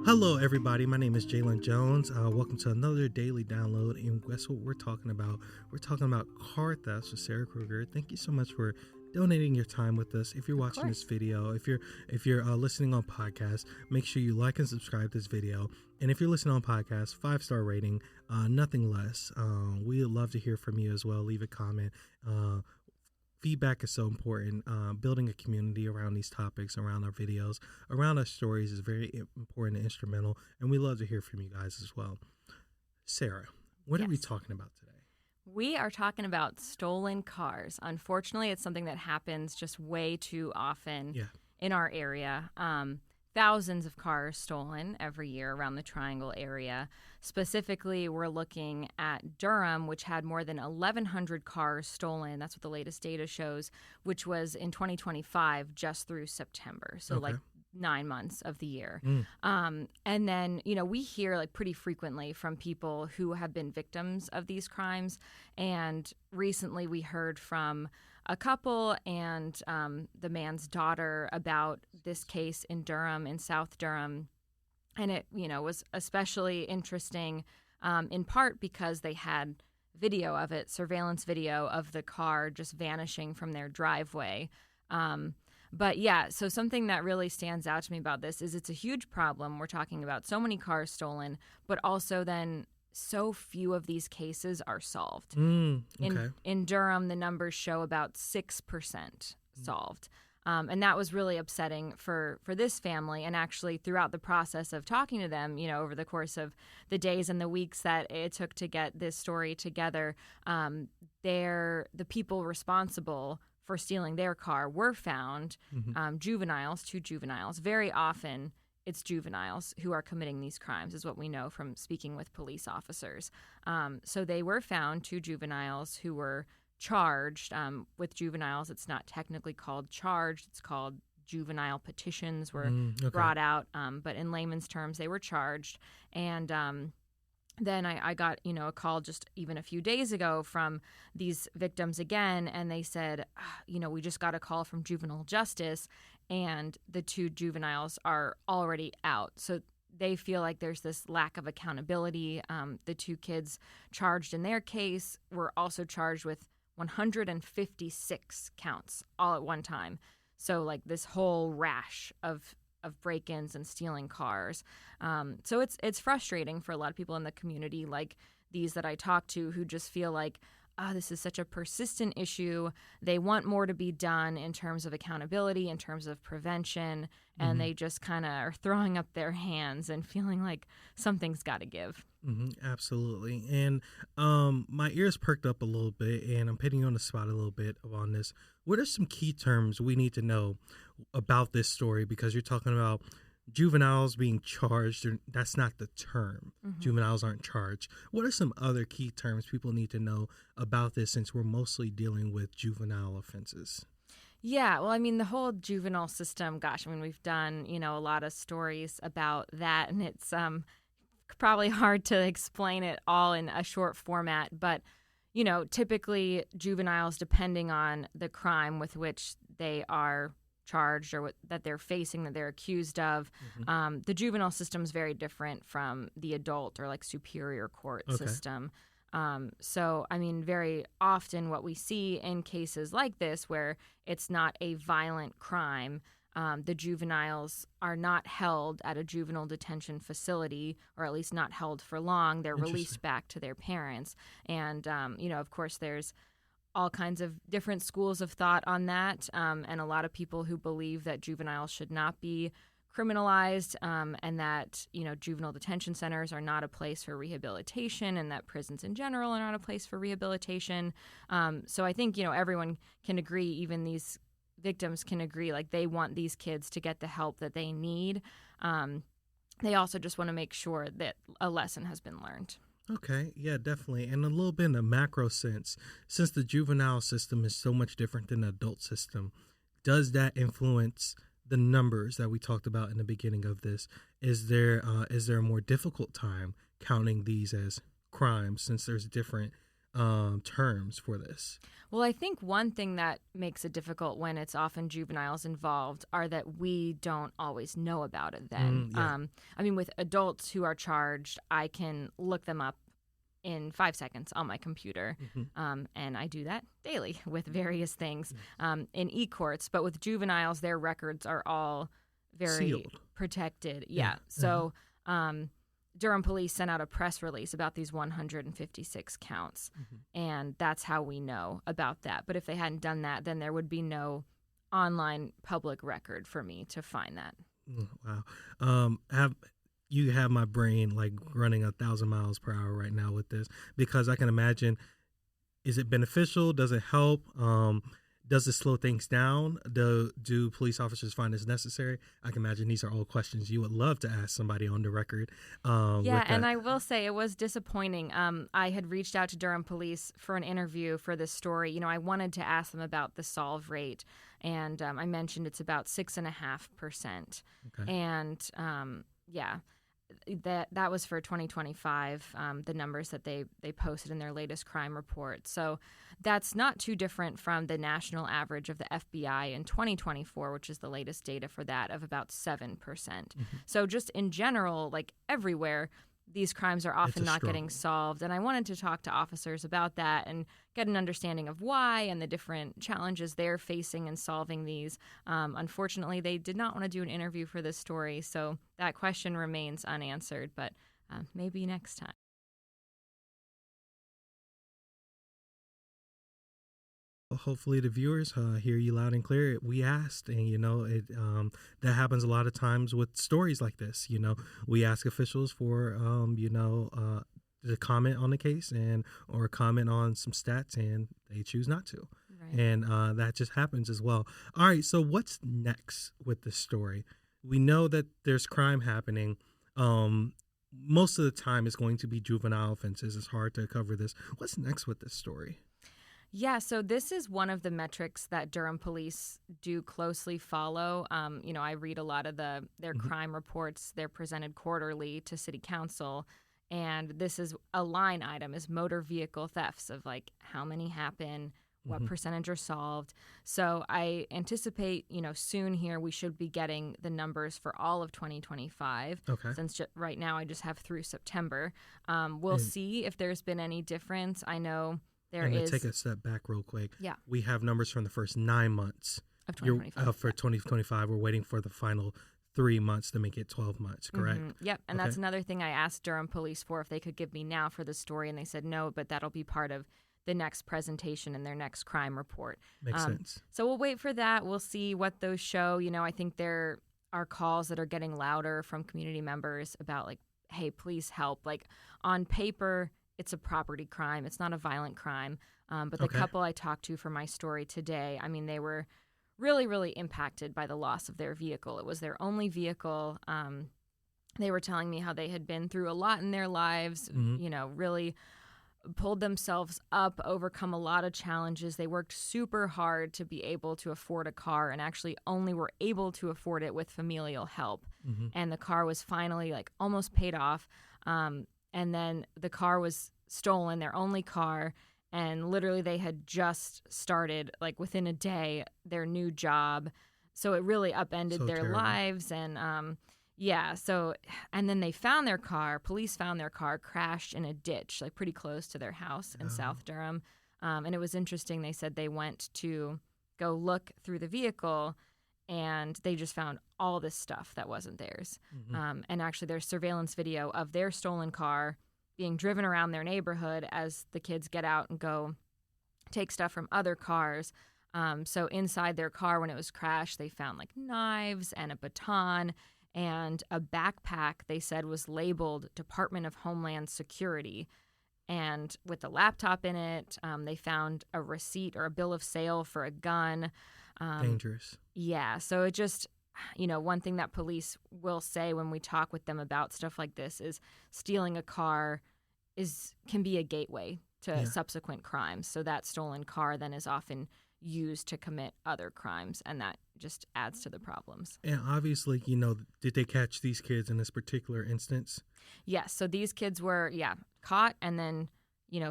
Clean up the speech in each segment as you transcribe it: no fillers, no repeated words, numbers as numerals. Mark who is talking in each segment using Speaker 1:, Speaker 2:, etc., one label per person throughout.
Speaker 1: Hello, everybody. My name is Jalen Jones. Welcome to another daily download. And guess what we're talking about? We're talking about car thefts with Sarah Krueger. Thank you so much for donating your time with us. If you're watching this video, if you're listening on podcast, make sure you like and subscribe to this video. And if you're listening on podcast, 5-star rating, nothing less. We would love to hear from you as well. Leave a comment. Feedback is so important. Building a community around these topics, around our videos, around our stories is very important and instrumental, and we love to hear from you guys as well. Sarah, what are we talking about today?
Speaker 2: We are talking about stolen cars. Unfortunately, it's something that happens just way too often in our area. Thousands of cars stolen every year around the Triangle area. Specifically, we're looking at Durham, which had more than 1,100 cars stolen. That's what the latest data shows, which was in 2025 just through September. So like 9 months of the year. And then, we hear like pretty frequently from people who have been victims of these crimes. And recently we heard from a couple and the man's daughter about this case in Durham, in South Durham. And it, was especially interesting in part because they had video of it, surveillance video of the car just vanishing from their driveway. But yeah, so something that really stands out to me about this is it's a huge problem. We're talking about so many cars stolen, but also then so few of these cases are solved. In Durham, the numbers show about 6% solved. And that was really upsetting for this family. And actually, throughout the process of talking to them, over the course of the days and the weeks that it took to get this story together, the people responsible for stealing their car were found, two juveniles. Very often, it's juveniles who are committing these crimes, is what we know from speaking with police officers. So they were found, 2 juveniles who were charged. With juveniles, it's not technically called charged. It's called juvenile petitions were brought out. But in layman's terms, they were charged. And then I got, a call just even a few days ago from these victims again, and they said, we just got a call from juvenile justice, and the 2 juveniles are already out. So they feel like there's this lack of accountability. The 2 kids charged in their case were also charged with 156 counts all at one time. So like this whole rash of break-ins and stealing cars. So it's frustrating for a lot of people in the community, like these that I talk to, who just feel like, this is such a persistent issue. They want more to be done in terms of accountability, in terms of prevention, and they just kind of are throwing up their hands and feeling like something's got to give.
Speaker 1: Absolutely. And my ears perked up a little bit, and I'm putting you on the spot a little bit on this. What are some key terms we need to know about this story? Because you're talking about juveniles being charged. That's not the term. Juveniles aren't charged. What are some other key terms people need to know about this, since we're mostly dealing with juvenile offenses?
Speaker 2: Yeah, well, the whole juvenile system, we've done, a lot of stories about that, and it's probably hard to explain it all in a short format, but typically juveniles, depending on the crime with which they are charged or that they're facing, that they're accused of, the juvenile system is very different from the adult or like superior court system. So, very often what we see in cases like this, where it's not a violent crime, the juveniles are not held at a juvenile detention facility, or at least not held for long. They're released back to their parents. And, of course, there's all kinds of different schools of thought on that, and a lot of people who believe that juveniles should not be criminalized, and that, juvenile detention centers are not a place for rehabilitation, and that prisons in general are not a place for rehabilitation. So I think, everyone can agree, even these victims can agree, like they want these kids to get the help that they need. They also just want to make sure that a lesson has been learned.
Speaker 1: Okay, yeah, definitely. And a little bit in a macro sense, since the juvenile system is so much different than the adult system, does that influence the numbers that we talked about in the beginning of this? Is there a more difficult time counting these as crimes, since there's different terms for this?
Speaker 2: Well, I think one thing that makes it difficult when it's often juveniles involved are that we don't always know about it then. I mean, with adults who are charged, I can look them up in 5 seconds on my computer. And I do that daily with various things in e-courts. But with juveniles, their records are all very
Speaker 1: sealed,
Speaker 2: protected. Yeah. So Durham police sent out a press release about these 156 counts. And that's how we know about that. But if they hadn't done that, then there would be no online public record for me to find that.
Speaker 1: Wow. You have my brain like running 1,000 miles per hour right now with this, because I can imagine, is it beneficial? Does it help? Does it slow things down? Do police officers find this necessary? I can imagine these are all questions you would love to ask somebody on the record.
Speaker 2: And I will say it was disappointing. I had reached out to Durham police for an interview for this story. You know, I wanted to ask them about the solve rate, and I mentioned it's about 6.5%.
Speaker 1: Okay.
Speaker 2: And that was for 2025, the numbers that they posted in their latest crime report. So that's not too different from the national average of the FBI in 2024, which is the latest data for that, of about 7%. So just in general, like everywhere, these crimes are often not getting solved. And I wanted to talk to officers about that and get an understanding of why and the different challenges they're facing in solving these. Unfortunately, they did not want to do an interview for this story, so that question remains unanswered, but maybe next time.
Speaker 1: Well, hopefully the viewers hear you loud and clear. We asked, and that happens a lot of times with stories like this. We ask officials for to comment on the case or comment on some stats, and they choose not to. Right. And that just happens as well. All right, so what's next with this story? We know that there's crime happening. Most of the time it's going to be juvenile offenses. It's hard to cover this. What's next with this story?
Speaker 2: Yeah, so this is one of the metrics that Durham police do closely follow. I read a lot of their crime reports. They're presented quarterly to city council. And this is a line item, is motor vehicle thefts, of like how many happen, what percentage are solved. So I anticipate, soon here we should be getting the numbers for all of 2025.
Speaker 1: Okay.
Speaker 2: Since right now I just have through September. We'll see if there's been any difference. I know there is.
Speaker 1: Take a step back real quick.
Speaker 2: Yeah.
Speaker 1: We have numbers from the first 9 months
Speaker 2: of 2025.
Speaker 1: For 2025. We're waiting for the final 3 months to make it 12 months, correct?
Speaker 2: Yep, and that's another thing I asked Durham police for, if they could give me now for the story, and they said no, but that'll be part of the next presentation in their next crime report.
Speaker 1: Makes sense.
Speaker 2: So we'll wait for that. We'll see what those show. I think there are calls that are getting louder from community members about like, hey, please help. Like on paper, it's a property crime. It's not a violent crime. But the couple I talked to for my story today, I mean, they were really, really impacted by the loss of their vehicle. It was their only vehicle. They were telling me how they had been through a lot in their lives, really pulled themselves up, overcome a lot of challenges. They worked super hard to be able to afford a car, and actually only were able to afford it with familial help. And the car was finally like almost paid off. And then the car was stolen, their only car. And literally they had just started, like within a day, their new job. So it really upended their
Speaker 1: terrible
Speaker 2: lives. And and then they found their car. Police found their car crashed in a ditch, like pretty close to their house in South Durham. And it was interesting. They said they went to go look through the vehicle, and they just found all this stuff that wasn't theirs. And actually there's surveillance video of their stolen car being driven around their neighborhood as the kids get out and go take stuff from other cars. So inside their car when it was crashed, they found like knives and a baton and a backpack they said was labeled Department of Homeland Security. And with the laptop in it, they found a receipt or a bill of sale for a gun.
Speaker 1: Dangerous.
Speaker 2: Yeah, so it just, one thing that police will say when we talk with them about stuff like this is stealing a car can be a gateway to subsequent crimes. So that stolen car then is often used to commit other crimes, and that just adds to the problems.
Speaker 1: And obviously, did they catch these kids in this particular instance?
Speaker 2: Yes. So these kids were, caught and then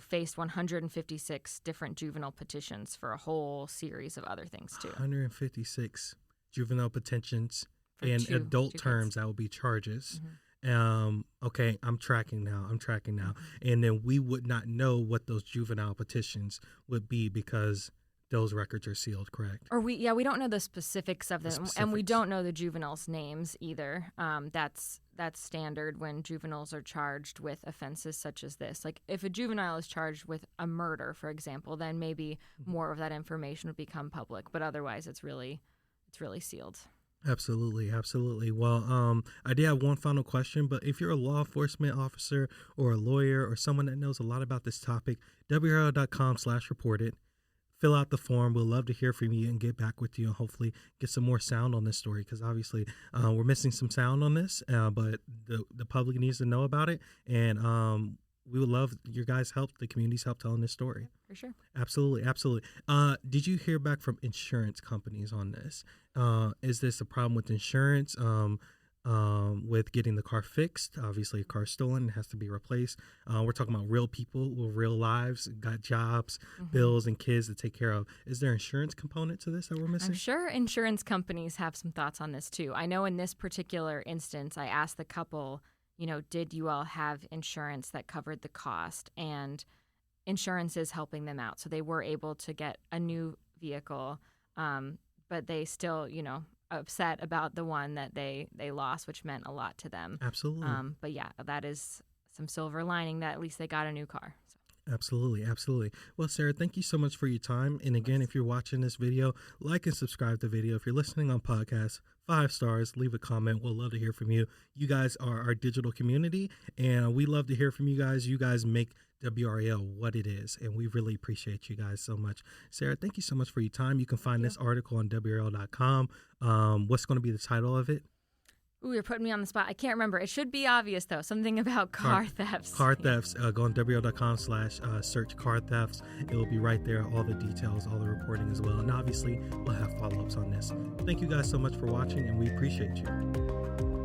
Speaker 2: faced 156 different juvenile petitions for a whole series of other things too.
Speaker 1: 156 juvenile petitions.
Speaker 2: For
Speaker 1: in
Speaker 2: two
Speaker 1: adult
Speaker 2: kids.
Speaker 1: terms, that would be charges. Okay, I'm tracking now. And then we would not know what those juvenile petitions would be because those records are sealed, correct?
Speaker 2: Or we don't know the specifics of them, and we don't know the juveniles' names either. That's standard when juveniles are charged with offenses such as this. Like if a juvenile is charged with a murder, for example, then maybe more of that information would become public. But otherwise, it's really sealed.
Speaker 1: Absolutely. Well, I did have one final question, but if you're a law enforcement officer or a lawyer or someone that knows a lot about this topic, WRAL.com/reported. Fill out the form. We'll love to hear from you and get back with you and hopefully get some more sound on this story because obviously we're missing some sound on this, but the public needs to know about it. And we would love your guys' help, the community's help telling this story.
Speaker 2: For sure.
Speaker 1: Absolutely. Did you hear back from insurance companies on this? Is this a problem with insurance? With getting the car fixed? Obviously, a car stolen, it has to be replaced. We're talking about real people with real lives, got jobs, bills, and kids to take care of. Is there an insurance component to this that we're missing?
Speaker 2: I'm sure insurance companies have some thoughts on this too. I know in this particular instance, I asked the couple, did you all have insurance that covered the cost? And insurance is helping them out. So they were able to get a new vehicle, but they still, upset about the one that they lost, which meant a lot to them.
Speaker 1: Absolutely.
Speaker 2: But yeah, that is some silver lining that at least they got a new car. So.
Speaker 1: Absolutely. Well, Sarah, thank you so much for your time. And again, if you're watching this video, like and subscribe to the video. If you're listening on podcast, 5 stars, leave a comment. We'll love to hear from you. You guys are our digital community, and we love to hear from you guys. You guys make WRAL what it is, and we really appreciate you guys so much. Sarah, thank you so much for your time. You can find this article on WRAL.com. What's going to be the title of it?
Speaker 2: Ooh, you're putting me on the spot. I can't remember. It should be obvious, though. Something about car thefts.
Speaker 1: Car thefts. Go on WRAL.com/search car thefts. It will be right there. All the details, all the reporting as well. And obviously, we'll have follow-ups on this. Thank you guys so much for watching, and we appreciate you.